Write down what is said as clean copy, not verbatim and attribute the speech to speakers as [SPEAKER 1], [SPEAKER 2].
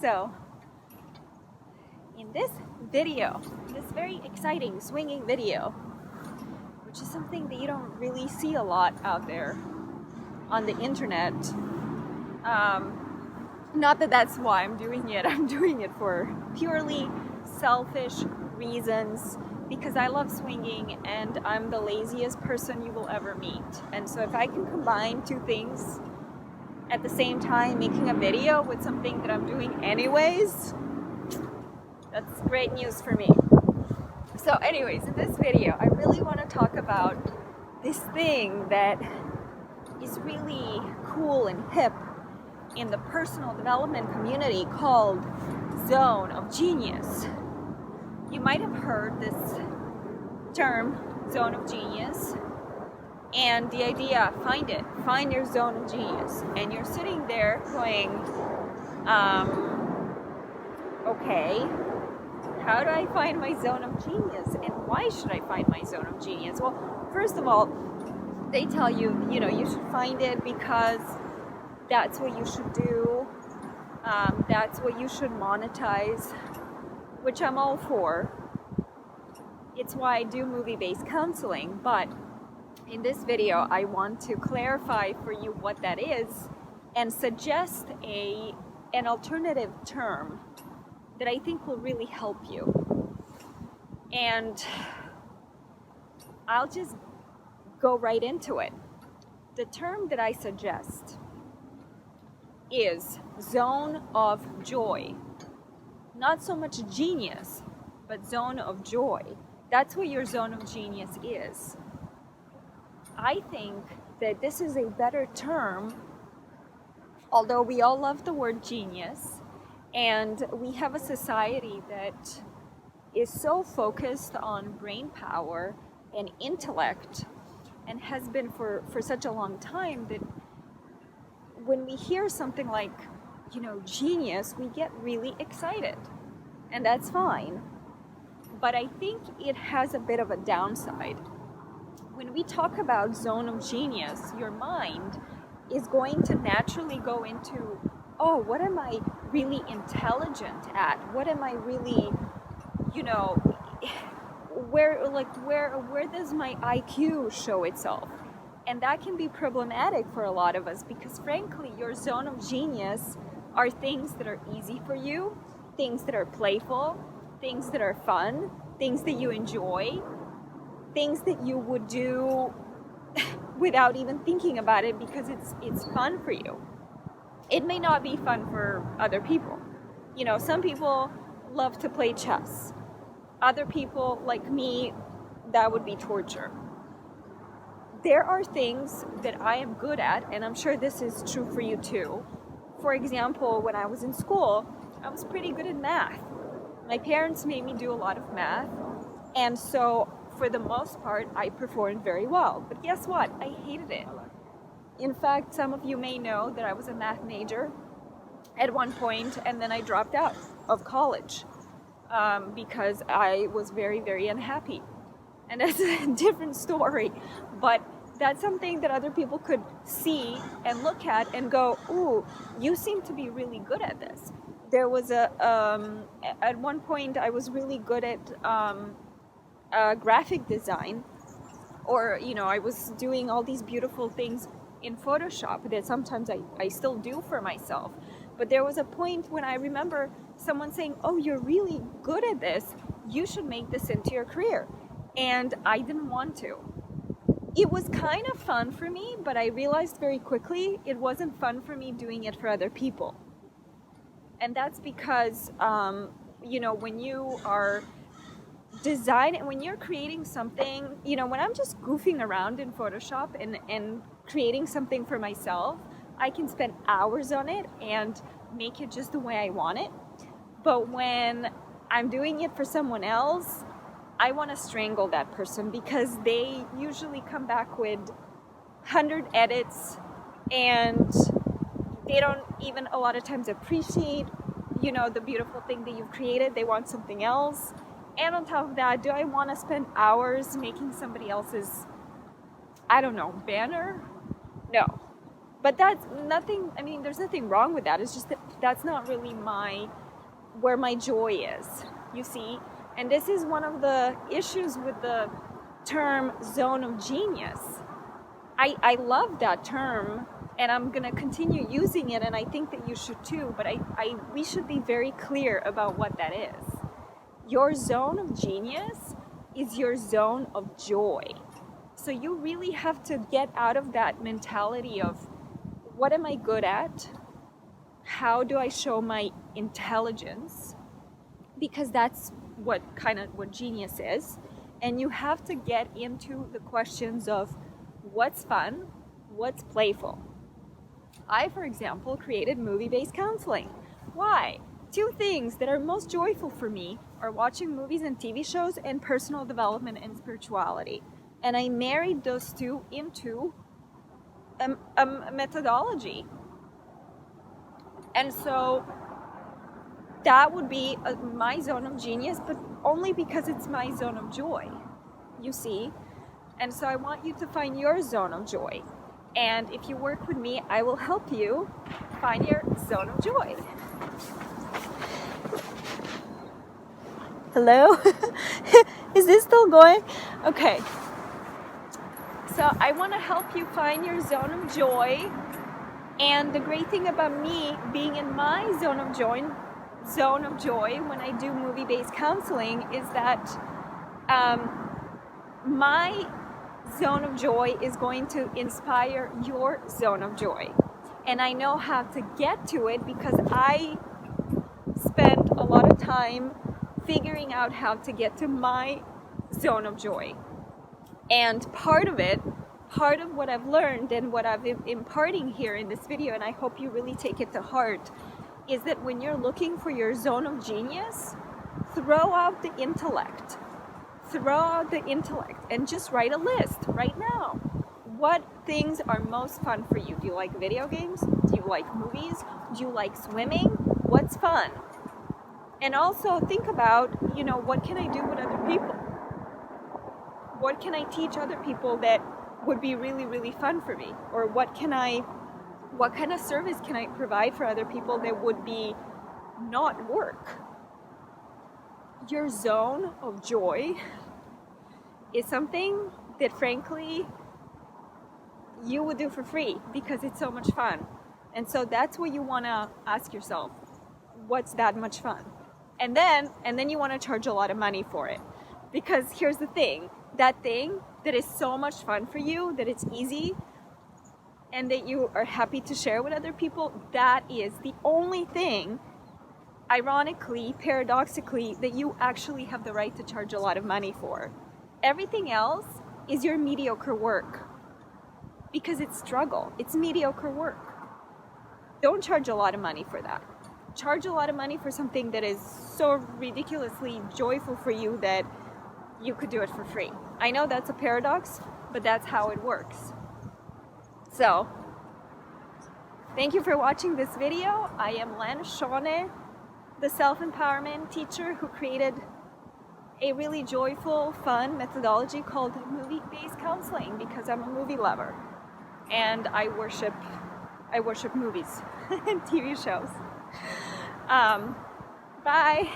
[SPEAKER 1] So in this video, this very exciting swinging video, which is something that you don't really see a lot out there on the internet, not that that's why I'm doing it. I'm doing it for purely selfish reasons, because I love swinging and I'm the laziest person you will ever meet. And so if I can combine two things at the same time, making a video with something that I'm doing anyways, that's great news for me. So anyways, in this video, I really want to talk about this thing that is really cool and hip in the personal development community called Zone of Genius. You might have heard this term, Zone of Genius, and the idea, find your zone of genius. And you're sitting there going, okay, how do I find my zone of genius? And why should I find my zone of genius? Well, first of all, they tell you, you should find it because that's what you should do. That's what you should monetize, which I'm all for. It's why I do movie-based counseling. But in this video, I want to clarify for you what that is and suggest an alternative term that I think will really help you. And I'll just go right into it. The term that I suggest is zone of joy. Not so much genius, but zone of joy. That's what your zone of genius is. I think that this is a better term, although we all love the word genius, and we have a society that is so focused on brain power and intellect, and has been for such a long time, that when we hear something like, genius, we get really excited. And that's fine. But I think it has a bit of a downside. When we talk about zone of genius, your mind is going to naturally go into, oh, what am I really intelligent at? What am I really, where does my IQ show itself? And that can be problematic for a lot of us, because frankly, your zone of genius are things that are easy for you, things that are playful, things that are fun, things that you enjoy, things that you would do without even thinking about it because it's fun for you. It may not be fun for other people. Some people love to play chess. Other people, like me, that would be torture. There are things that I am good at, and I'm sure this is true for you too. For example, when I was in school, I was pretty good at math. My parents made me do a lot of math, and so for the most part, I performed very well. But guess what? I hated it. In fact, some of you may know that I was a math major at one point, and then I dropped out of college because I was very, very unhappy. And that's a different story, but that's something that other people could see and look at and go, ooh, you seem to be really good at this. There was at one point I was really good at graphic design, or, I was doing all these beautiful things in Photoshop that sometimes I still do for myself. But there was a point when I remember someone saying, oh, you're really good at this. You should make this into your career. And I didn't want to. It was kind of fun for me, but I realized very quickly it wasn't fun for me doing it for other people. And that's because, when you are designing, when you're creating something, when I'm just goofing around in Photoshop and creating something for myself, I can spend hours on it and make it just the way I want it. But when I'm doing it for someone else, I want to strangle that person, because they usually come back with 100 edits, and they don't even a lot of times appreciate, the beautiful thing that you've created. They want something else. And on top of that, do I want to spend hours making somebody else's, banner? No. But that's nothing, there's nothing wrong with that. It's just that that's not really where my joy is, you see. And this is one of the issues with the term zone of genius. I love that term, and I'm gonna continue using it, and I think that you should too, but we should be very clear about what that is. Your zone of genius is your zone of joy. So you really have to get out of that mentality of, what am I good at? How do I show my intelligence? Because that's what genius is. And you have to get into the questions of what's fun, what's playful. I, for example, created movie-based counseling. Why? 2 things that are most joyful for me are watching movies and TV shows and personal development and spirituality. And I married those 2 into a methodology. And so that would be my zone of genius, but only because it's my zone of joy, you see? And so I want you to find your zone of joy. And if you work with me, I will help you find your zone of joy. Hello? Is this still going? Okay. So I want to help you find your zone of joy. And the great thing about me being in my zone of joy when I do movie-based counseling is that my zone of joy is going to inspire your zone of joy. And I know how to get to it because I spent a lot of time figuring out how to get to my zone of joy. And part of what I've learned and what I've imparting here in this video, and I hope you really take it to heart, is that when you're looking for your zone of genius, throw out the intellect. Throw out the intellect and just write a list right now. What things are most fun for you? Do you like video games? Do you like movies? Do you like swimming? What's fun? And also think about, what can I do with other people? What can I teach other people that would be really, really fun for me? Or what kind of service can I provide for other people that would be not work? Your zone of joy is something that frankly you would do for free because it's so much fun. And so that's what you want to ask yourself. What's that much fun? And then you want to charge a lot of money for it. Because here's the thing, that thing that is so much fun for you, that it's easy, and that you are happy to share with other people, that is the only thing, ironically, paradoxically, that you actually have the right to charge a lot of money for. Everything else is your mediocre work. Because it's struggle, it's mediocre work. Don't charge a lot of money for that. Charge a lot of money for something that is so ridiculously joyful for you that you could do it for free. I know that's a paradox, but that's how it works. So, thank you for watching this video. I am Sone, the self-empowerment teacher who created a really joyful, fun methodology called movie-based counseling because I'm a movie lover and I worship movies and TV shows. Bye.